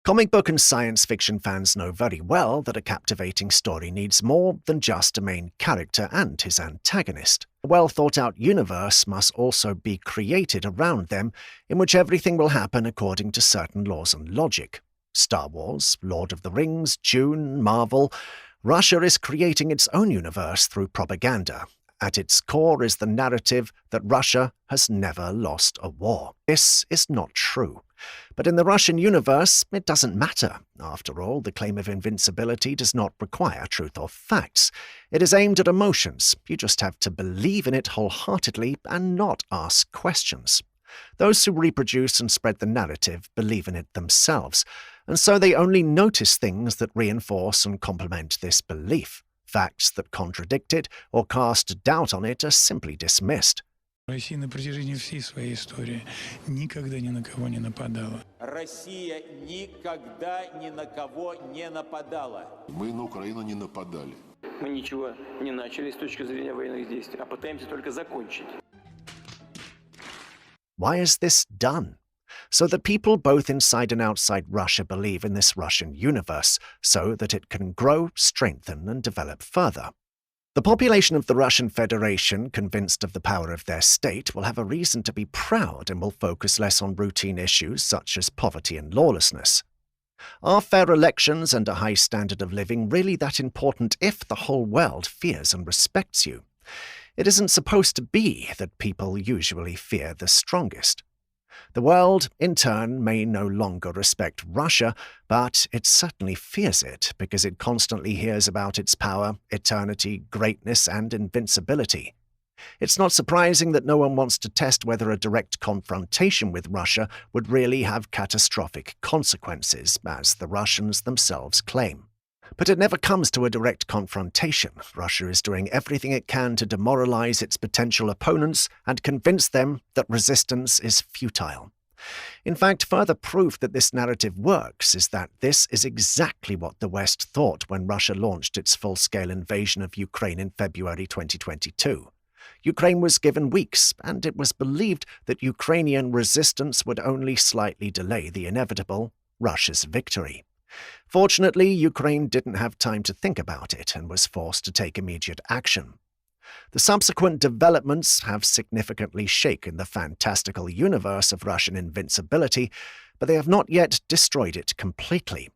Comic book and science fiction fans know very well that a captivating story needs more than just a main character and his antagonist. A well-thought-out universe must also be created around them, in which everything will happen according to certain laws and logic. Star Wars, Lord of the Rings, Dune, Marvel. Russia is creating its own universe through propaganda. At its core is the narrative that Russia has never lost a war. This is not true. But in the Russian universe, it doesn't matter. After all, the claim of invincibility does not require truth or facts. It is aimed at emotions. You just have to believe in it wholeheartedly and not ask questions. Those who reproduce and spread the narrative believe in it themselves, and so they only notice things that reinforce and complement this belief. Facts that contradict it or cast doubt on it are simply dismissed. Россия на протяжении всей своей истории никогда ни на кого не нападала. Россия никогда ни на кого не нападала. Мы на Украину не нападали. Мы ничего не начали с точки зрения военных действий, а пытаемся только закончить. Why is this done? So that people both inside and outside Russia believe in this Russian universe, so that it can grow, strengthen, and develop further. The population of the Russian Federation, convinced of the power of their state, will have a reason to be proud and will focus less on routine issues such as poverty and lawlessness. Are fair elections and a high standard of living really that important if the whole world fears and respects you? It isn't supposed to be that people usually fear the strongest. The world, in turn, may no longer respect Russia, but it certainly fears it because it constantly hears about its power, eternity, greatness, and invincibility. It's not surprising that no one wants to test whether a direct confrontation with Russia would really have catastrophic consequences, as the Russians themselves claim. But it never comes to a direct confrontation. Russia is doing everything it can to demoralize its potential opponents and convince them that resistance is futile. In fact, further proof that this narrative works is that this is exactly what the West thought when Russia launched its full-scale invasion of Ukraine in February 2022. Ukraine was given weeks, and it was believed that Ukrainian resistance would only slightly delay the inevitable Russia's victory. Fortunately, Ukraine didn't have time to think about it and was forced to take immediate action. The subsequent developments have significantly shaken the fantastical universe of Russian invincibility, but they have not yet destroyed it completely.